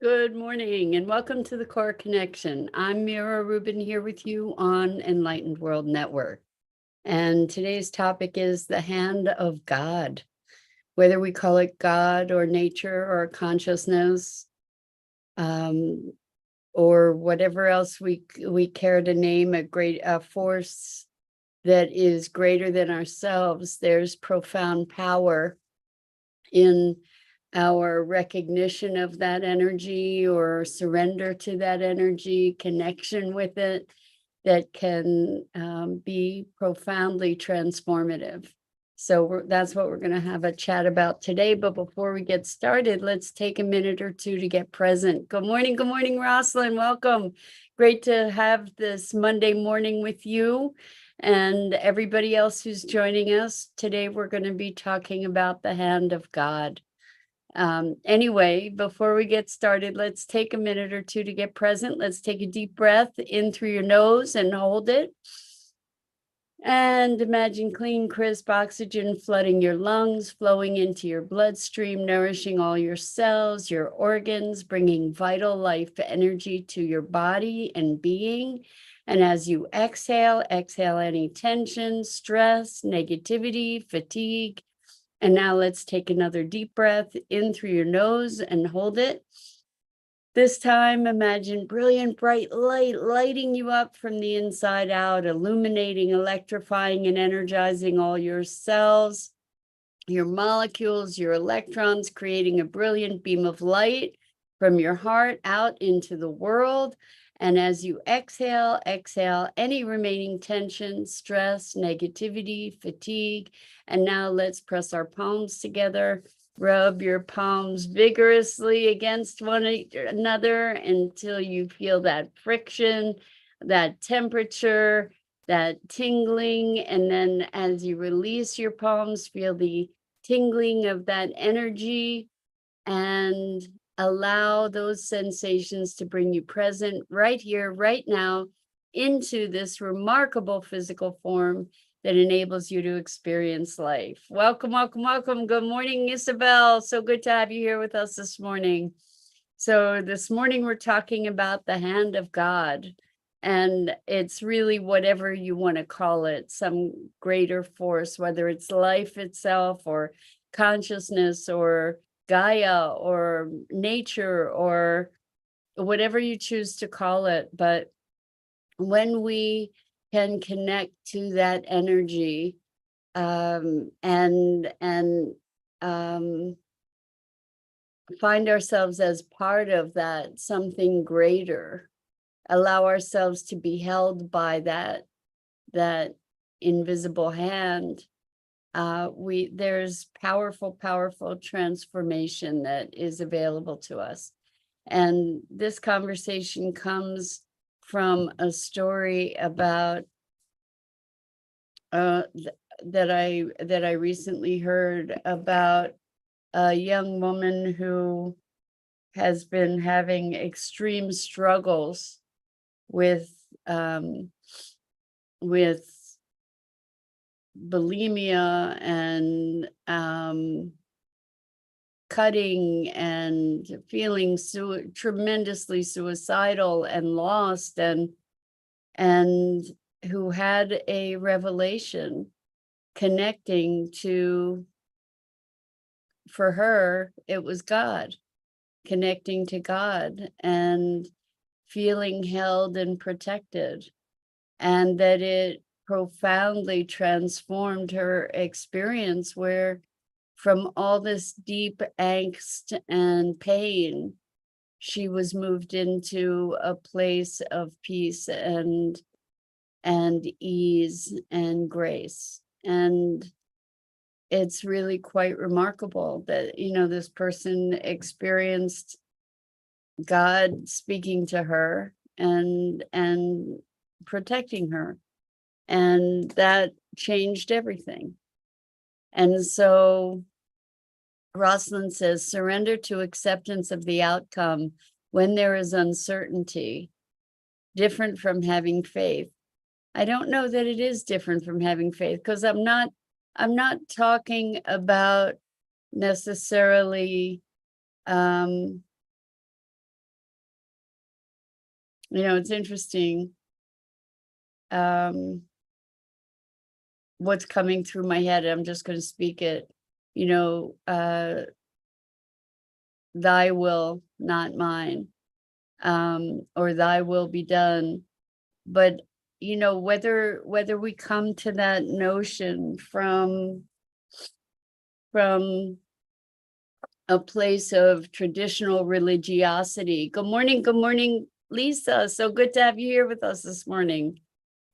Good morning and welcome to the Core Connection. I'm Mira Rubin here with you on Enlightened World Network. And today's topic is the hand of God. Whether we call it God or nature or consciousness, or whatever else we care to name, a force that is greater than ourselves, there's profound power in our recognition of that energy or surrender to that energy, connection with it, that can be profoundly transformative. So that's what we're going to have a chat about today. But before we get started, let's take a minute or two to get present. Good morning, Rosalind. Welcome. Great to have this Monday morning with you and everybody else who's joining us. Today, we're going to be talking about the hand of God. Anyway, before we get started, let's take a minute or two to get present. Let's take a deep breath in through your nose and hold it. And imagine clean, crisp oxygen flooding your lungs, flowing into your bloodstream, nourishing all your cells, your organs, bringing vital life energy to your body and being. And as you exhale any tension, stress, negativity, fatigue. And now let's take another deep breath in through your nose and hold it. This time, imagine brilliant, bright light lighting you up from the inside out, illuminating, electrifying, and energizing all your cells, your molecules, your electrons, creating a brilliant beam of light from your heart out into the world. And as you exhale any remaining tension, stress, negativity, fatigue. And now let's press our palms together. Rub your palms vigorously against one another until you feel that friction, that temperature, that tingling. And then as you release your palms, feel the tingling of that energy and allow those sensations to bring you present right here, right now, into this remarkable physical form that enables you to experience life. Welcome. Good morning, Isabel. So good to have you here with us this morning. So this morning we're talking about the hand of God. And it's really whatever you want to call it, some greater force, whether it's life itself or consciousness or Gaia or nature or whatever you choose to call it. But when we can connect to that energy and find ourselves as part of that something greater, allow ourselves to be held by that invisible hand, there's powerful transformation that is available to us. And this conversation comes from a story about that I recently heard about a young woman who has been having extreme struggles with bulimia and cutting and feeling tremendously suicidal and lost, and who had a revelation connecting to, for her, it was God, connecting to God and feeling held and protected, and that it profoundly transformed her experience, where from all this deep angst and pain, she was moved into a place of peace and ease and grace. And it's really quite remarkable that, this person experienced God speaking to her and protecting her. And that changed everything. And so Rosalind says, surrender to acceptance of the outcome when there is uncertainty, different from having faith. I don't know that it is different from having faith, because I'm not talking about necessarily It's interesting. What's coming through my head, I'm just going to speak it. Thy will, not mine, or thy will be done. But whether we come to that notion from a place of traditional religiosity. Good morning, Lisa. So good to have you here with us this morning.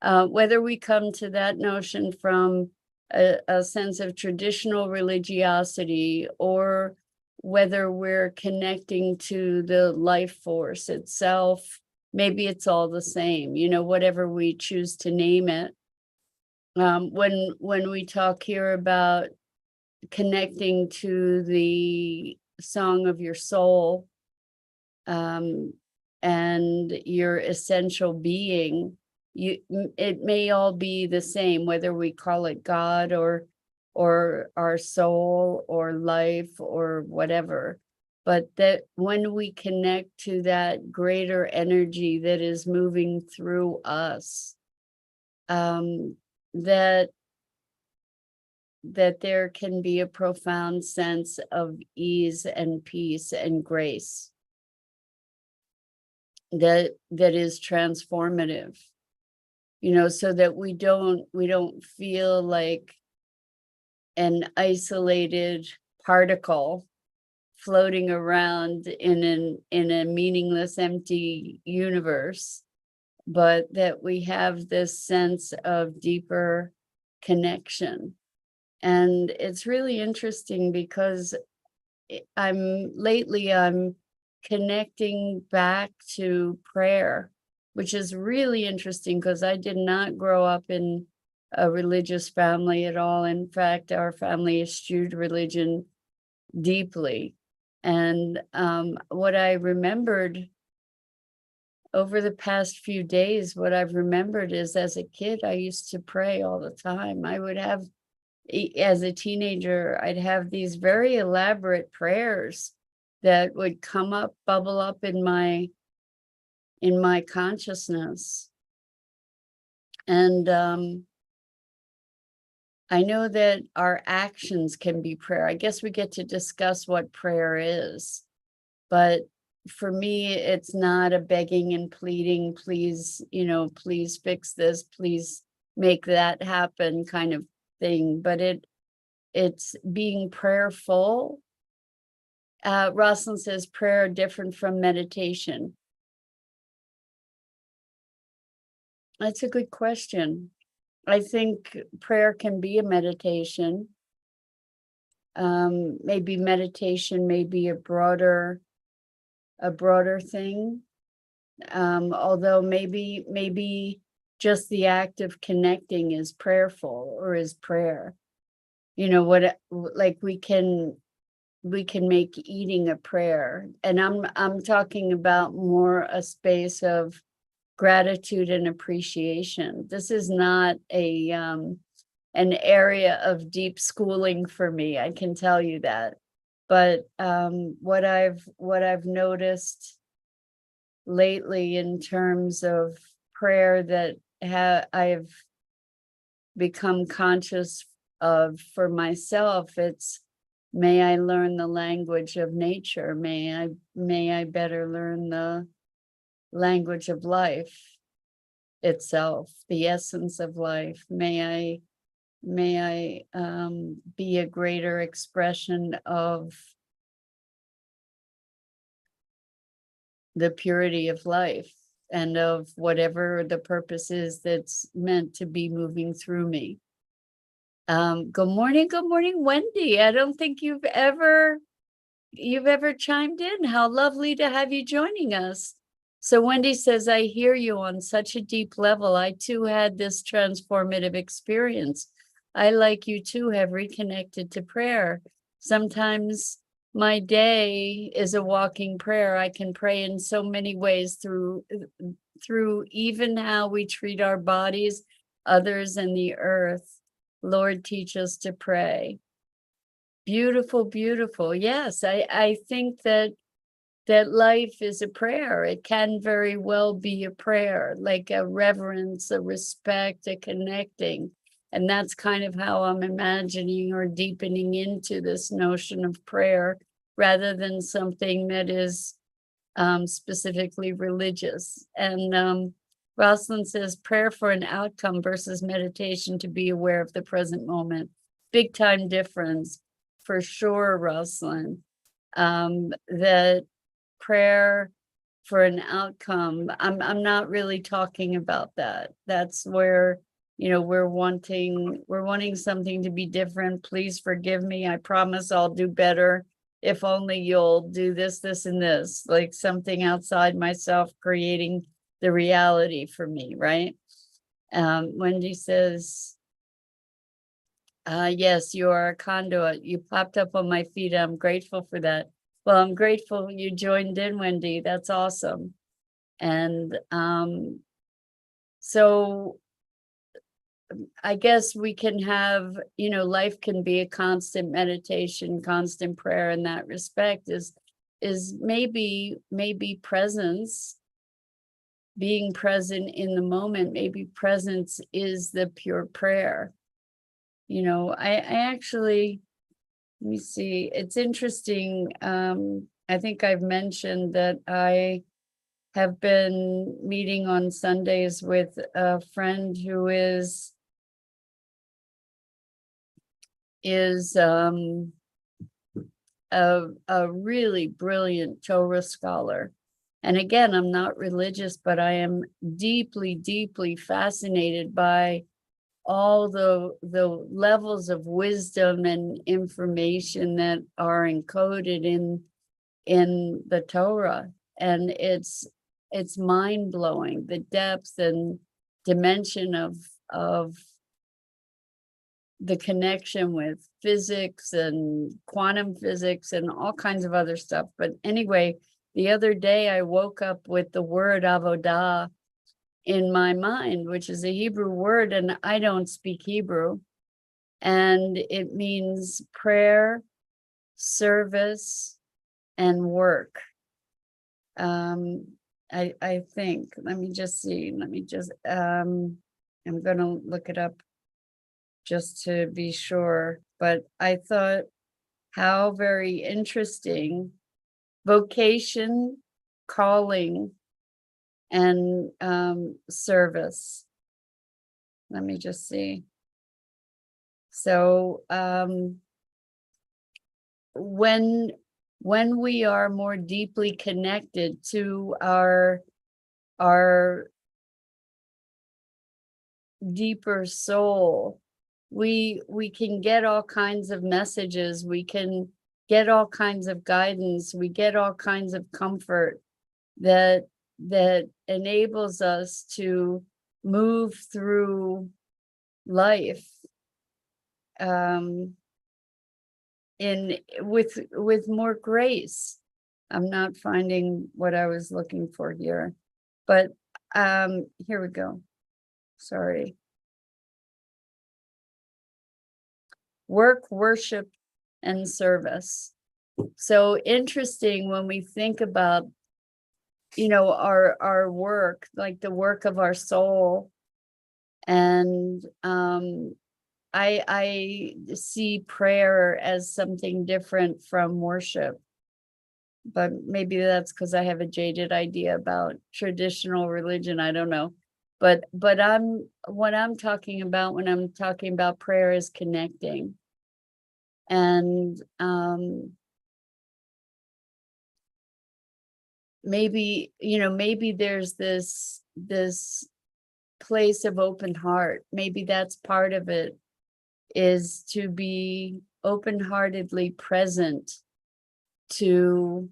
Whether we come to that notion from a sense of traditional religiosity, or whether we're connecting to the life force itself, maybe it's all the same, whatever we choose to name it. When we talk here about connecting to the song of your soul, and your essential being, it may all be the same, whether we call it God or our soul or life or whatever. But that when we connect to that greater energy that is moving through us, that there can be a profound sense of ease and peace and grace that is transformative, so that we don't feel like an isolated particle floating around in a meaningless, empty universe, but that we have this sense of deeper connection. And it's really interesting because I'm connecting back to prayer, which is really interesting because I did not grow up in a religious family at all. In fact, our family eschewed religion deeply. And what I remembered over the past few days, what I've remembered is, as a kid, I used to pray all the time. I would have, as a teenager, I'd have these very elaborate prayers that would bubble up in my consciousness. And I know that our actions can be prayer. I guess we get to discuss what prayer is, but for me, it's not a begging and pleading, please, please fix this, please make that happen kind of thing, but it's being prayerful. Rosalind says prayer different from meditation. That's a good question. I think prayer can be a meditation. Maybe meditation may be a broader thing. Although maybe just the act of connecting is prayerful, or is prayer. Like we can make eating a prayer. And I'm talking about more a space of gratitude and appreciation. This is not an area of deep schooling for me, I can tell you that. But what I've noticed lately in terms of prayer that I've become conscious of for myself, it's, may I learn the language of nature. May I better learn the language of life itself, the essence of life. May I be a greater expression of the purity of life and of whatever the purpose is that's meant to be moving through me. Good morning, Wendy. I don't think you've ever chimed in. How lovely to have you joining us. So Wendy says, I hear you on such a deep level. I too had this transformative experience. I, like you too, have reconnected to prayer. Sometimes my day is a walking prayer. I can pray in so many ways through even how we treat our bodies, others, and the earth. Lord, teach us to pray. Beautiful, beautiful. Yes, I think that that life is a prayer. It can very well be a prayer, like a reverence, a respect, a connecting. And that's kind of how I'm imagining or deepening into this notion of prayer rather than something that is specifically religious. And Rosalind says prayer for an outcome versus meditation to be aware of the present moment. Big time difference for sure, Rosalind. That prayer for an outcome, I'm not really talking about that. That's where, we're wanting something to be different. Please forgive me. I promise I'll do better. If only you'll do this, this, and this, like something outside myself creating the reality for me, right? Wendy says, yes, you are a conduit. You popped up on my feed. I'm grateful for that. Well, I'm grateful you joined in, Wendy. That's awesome. And so I guess we can have, life can be a constant meditation, constant prayer in that respect is maybe presence, being present in the moment. Maybe presence is the pure prayer. I actually, let me see, it's interesting. I think I've mentioned that I have been meeting on Sundays with a friend who is a really brilliant Torah scholar. And again, I'm not religious, but I am deeply, deeply fascinated by all the levels of wisdom and information that are encoded in the Torah. And it's mind-blowing, the depth and dimension of the connection with physics and quantum physics and all kinds of other stuff. But anyway, the other day I woke up with the word avodah in my mind, which is a Hebrew word, and I don't speak Hebrew. And it means prayer, service, and work. I think, let me just see, I'm gonna look it up just to be sure, but I thought how very interesting. Vocation, calling, and service. Let me just see. So when we are more deeply connected to our deeper soul, we can get all kinds of messages, we can get all kinds of guidance, we get all kinds of comfort that enables us to move through life with more grace. I'm not finding what I was looking for here, but here we go. Sorry. Work, worship, and service. So interesting when we think about, our work, like the work of our soul. And I see prayer as something different from worship. But maybe that's because I have a jaded idea about traditional religion. I don't know. But what I'm talking about when I'm talking about prayer is connecting. And maybe there's this place of open heart. Maybe that's part of it, is to be open-heartedly present to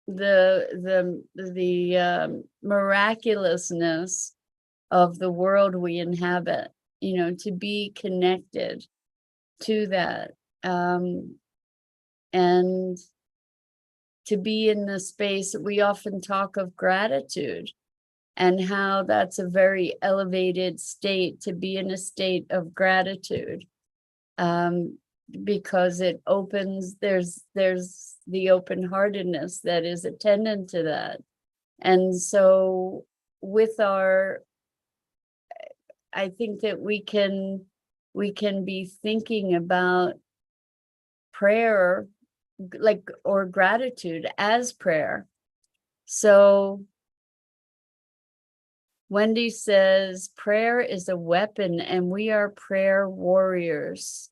the miraculousness of the world we inhabit, to be connected to that, and to be in the space. We often talk of gratitude and how that's a very elevated state, to be in a state of gratitude. because it opens, there's the open-heartedness that is attendant to that. And so with our, I think that we can be thinking about prayer like, or gratitude as prayer. So Wendy says prayer is a weapon and we are prayer warriors.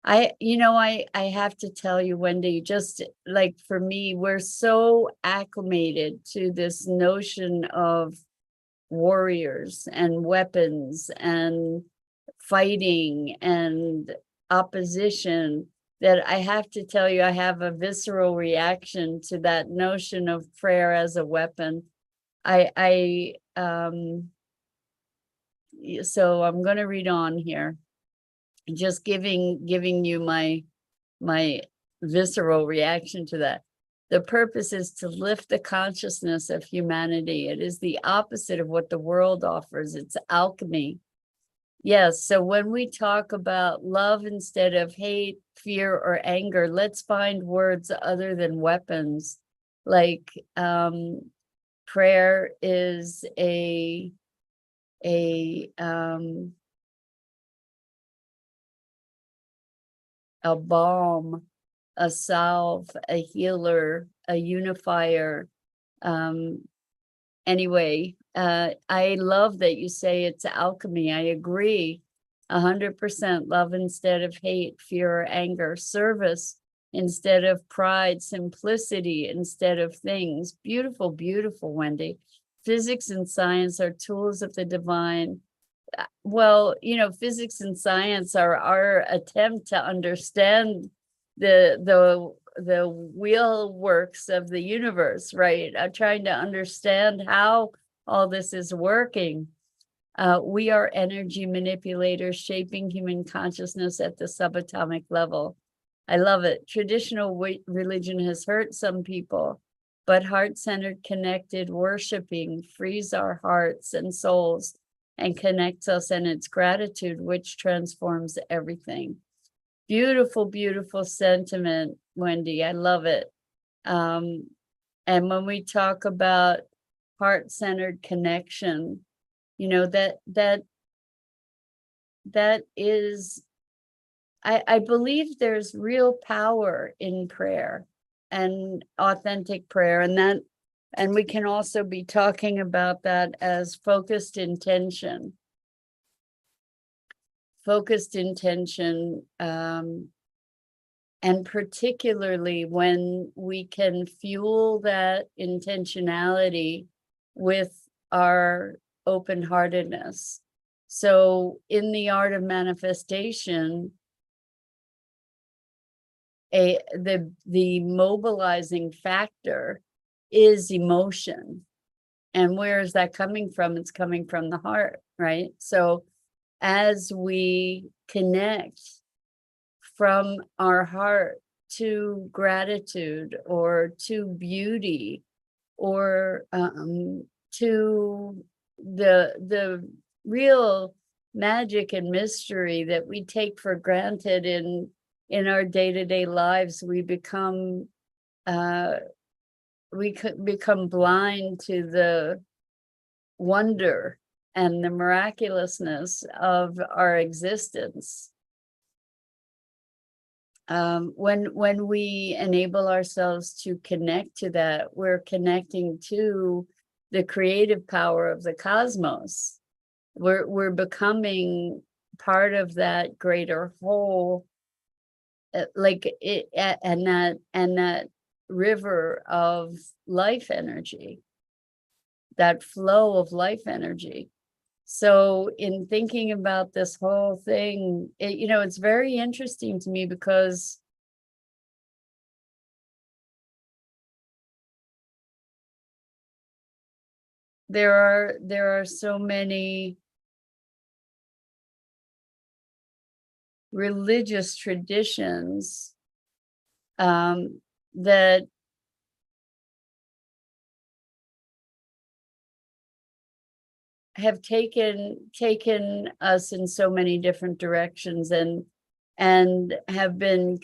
I have to tell you, Wendy, just like for me, we're so acclimated to this notion of warriors and weapons and fighting and opposition that I have to tell you, I have a visceral reaction to that notion of prayer as a weapon. So I'm going to read on here, just giving you my visceral reaction to that. The purpose is to lift the consciousness of humanity. It is the opposite of what the world offers. It's alchemy. Yes, so when we talk about love instead of hate, fear, or anger, let's find words other than weapons. Like prayer is a balm, a salve, a healer, a unifier. Anyway, I love that you say it's alchemy. I agree 100%. Love instead of hate, fear, or anger, service instead of pride, simplicity instead of things. Beautiful, beautiful, Wendy. Physics and science are tools of the divine. Well, physics and science are our attempt to understand the wheel works of the universe, right? Trying to understand how all this is working. We are energy manipulators shaping human consciousness at the subatomic level. I love it. Traditional religion has hurt some people, but heart-centered, connected, worshiping frees our hearts and souls and connects us, and it's gratitude which transforms everything. Beautiful, beautiful sentiment, Wendy. I love it. And when we talk about heart-centered connection, that is, I believe there's real power in prayer and authentic prayer, and we can also be talking about that as focused intention. Focused intention, and particularly when we can fuel that intentionality with our open-heartedness. So in the art of manifestation, the mobilizing factor is emotion. And where is that coming from? It's coming from the heart, right? So as we connect from our heart to gratitude or to beauty or to the real magic and mystery that we take for granted in our day-to-day lives, we become blind to the wonder and the miraculousness of our existence. When we enable ourselves to connect to that, we're connecting to the creative power of the cosmos. We're becoming part of that greater whole, like it, and that river of life energy, that flow of life energy. So in thinking about this whole thing, it's very interesting to me because there are so many religious traditions that have taken us in so many different directions, and and have been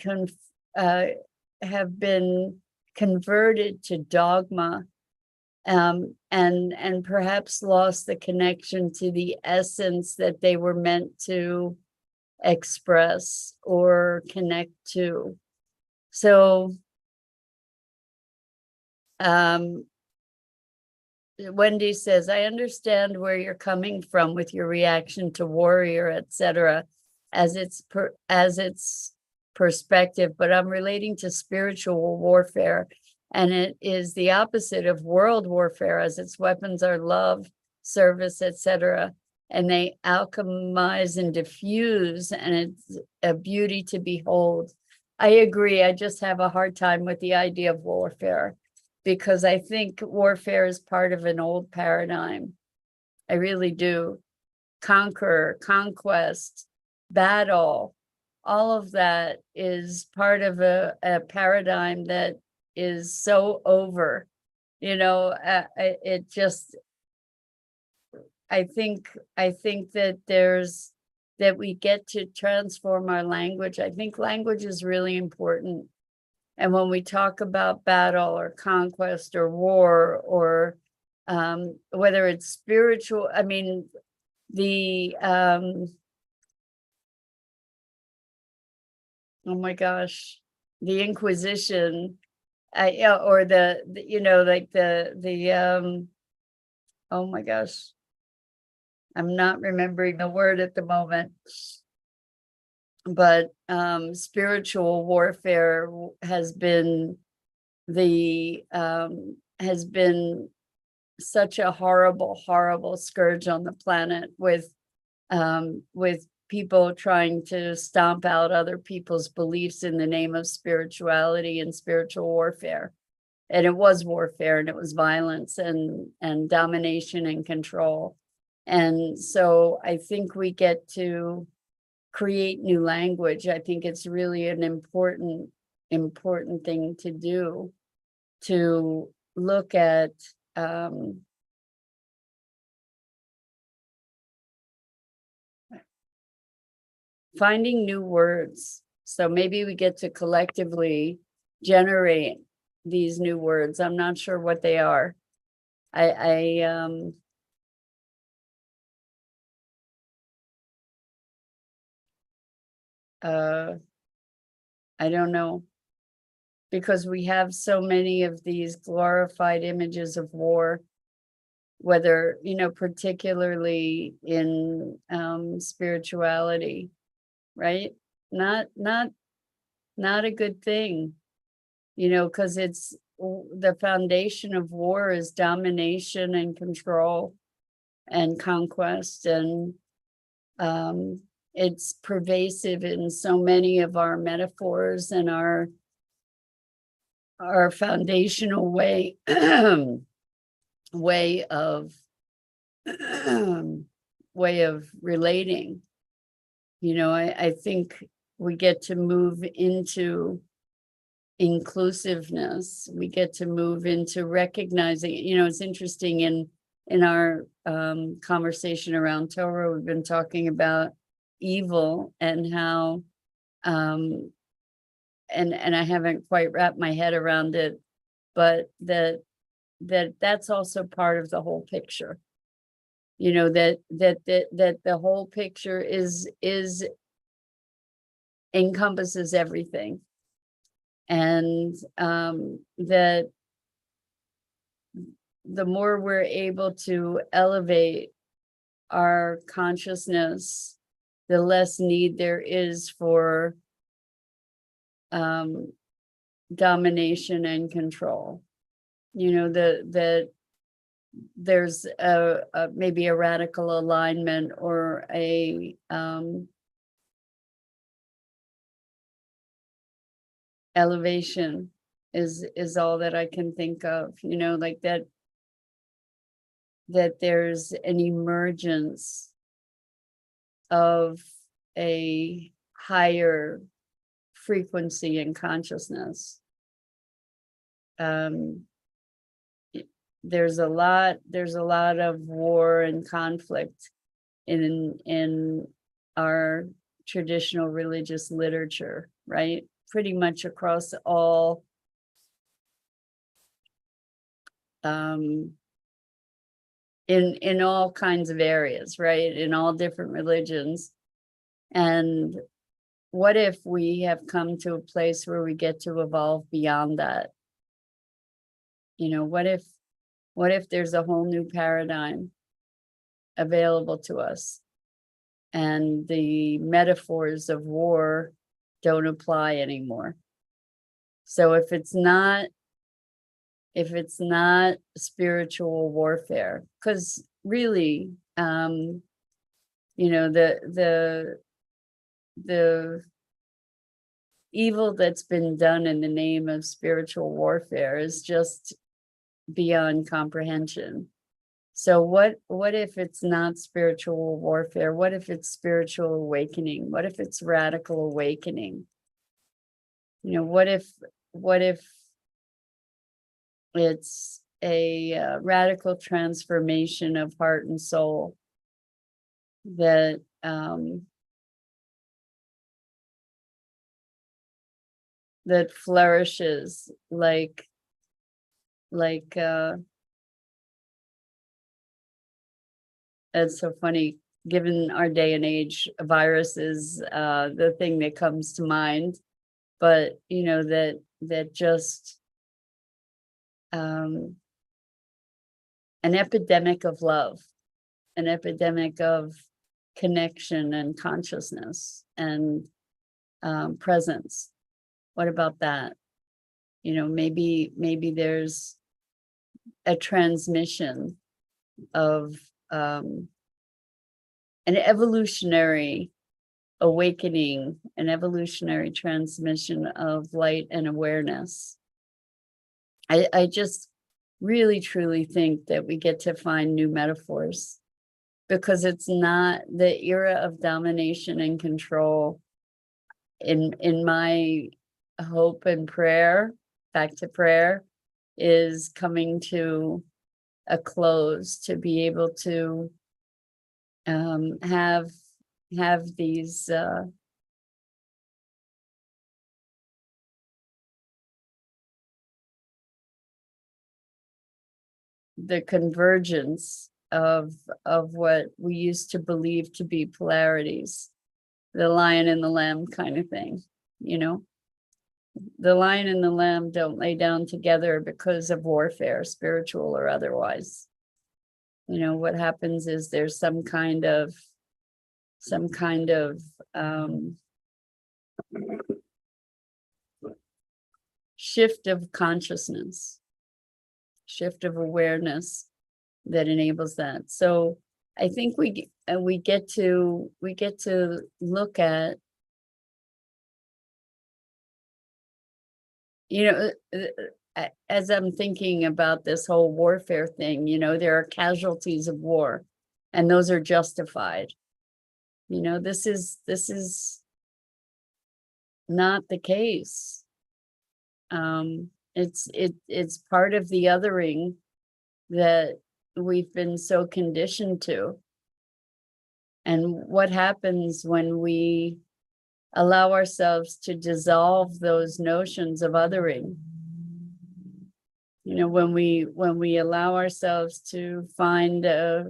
converted to dogma, and perhaps lost the connection to the essence that they were meant to express or connect to. So Wendy says, I understand where you're coming from with your reaction to warrior, etc., as its perspective, but I'm relating to spiritual warfare, and it is the opposite of world warfare, as its weapons are love, service, etc., and they alchemize and diffuse, and it's a beauty to behold. I agree. I just have a hard time with the idea of warfare, because I think warfare is part of an old paradigm. I really do. Conquer, conquest, battle, all of that is part of a paradigm that is so over. It just, I think that we get to transform our language. I think language is really important. And when we talk about battle or conquest or war, or whether it's spiritual, I mean, oh my gosh, the Inquisition, or oh my gosh, I'm not remembering the word at the moment, but spiritual warfare has been such a horrible scourge on the planet, with people trying to stomp out other people's beliefs in the name of spirituality and spiritual warfare. And it was warfare, and it was violence and domination and control. And so I think we get to create new language. I think it's really an important thing to do, to look at finding new words. So maybe we get to collectively generate these new words. I'm not sure what they are. I don't know, because we have so many of these glorified images of war, whether, particularly in spirituality, right? Not a good thing, because it's the foundation of war is domination and control and conquest, and it's pervasive in so many of our metaphors and our foundational way of relating. I think we get to move into inclusiveness. We get to move into recognizing, it's interesting, in our conversation around Torah, we've been talking about evil and how and I haven't quite wrapped my head around it, but that's also part of the whole picture. That the whole picture encompasses everything, and that the more we're able to elevate our consciousness, the less need there is for domination and control. That there's maybe a radical alignment, or a elevation is all that I can think of, like that there's an emergence of a higher frequency and consciousness. There's a lot of war and conflict in our traditional religious literature, right? Pretty much across all in all kinds of areas, right? In all different religions. And what if we have come to a place where we get to evolve beyond that? What if there's a whole new paradigm available to us, and the metaphors of war don't apply anymore? So if it's not spiritual warfare, because really, the evil that's been done in the name of spiritual warfare is just beyond comprehension. So what if it's not spiritual warfare? What if it's spiritual awakening? What if it's radical awakening? What if it's a radical transformation of heart and soul that that flourishes like it's so funny, given our day and age, a virus is the thing that comes to mind, but that just an epidemic of love, an epidemic of connection and consciousness and presence. What about that? Maybe there's a transmission of an evolutionary awakening, an evolutionary transmission of light and awareness. I just really truly think that we get to find new metaphors, because it's not the era of domination and control. In my hope and prayer, back to prayer, is coming to a close, to be able to have these the convergence of what we used to believe to be polarities, the lion and the lamb kind of thing. The lion and the lamb don't lay down together because of warfare, spiritual or otherwise. What happens is there's some kind of shift of consciousness, shift of awareness that enables that. So I think we get to look at, as I'm thinking about this whole warfare thing, there are casualties of war, and those are justified. This is not the case. It's part of the othering that we've been so conditioned to. And what happens when we allow ourselves to dissolve those notions of othering? When we allow ourselves to find a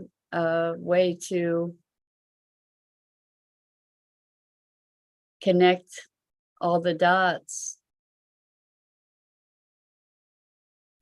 way to connect all the dots.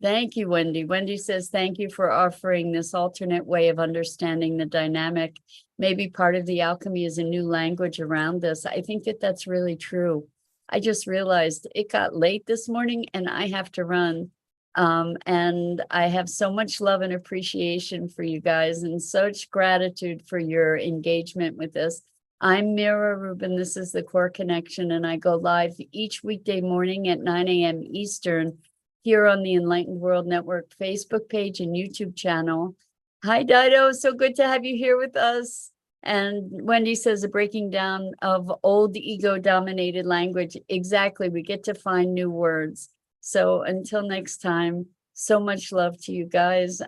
Thank you, Wendy. Wendy says, thank you for offering this alternate way of understanding the dynamic. Maybe part of the alchemy is a new language around this. I think that that's really true. I just realized it got late this morning and I have to run. And I have so much love and appreciation for you guys, and such gratitude for your engagement with this. I'm Mira Rubin. This is the Core Connection, and I go live each weekday morning at 9 a.m. Eastern here on the Enlightened World Network Facebook page and YouTube channel. Hi, Dido. So good to have you here with us. And Wendy says a breaking down of old ego-dominated language. Exactly. We get to find new words. So until next time, so much love to you guys.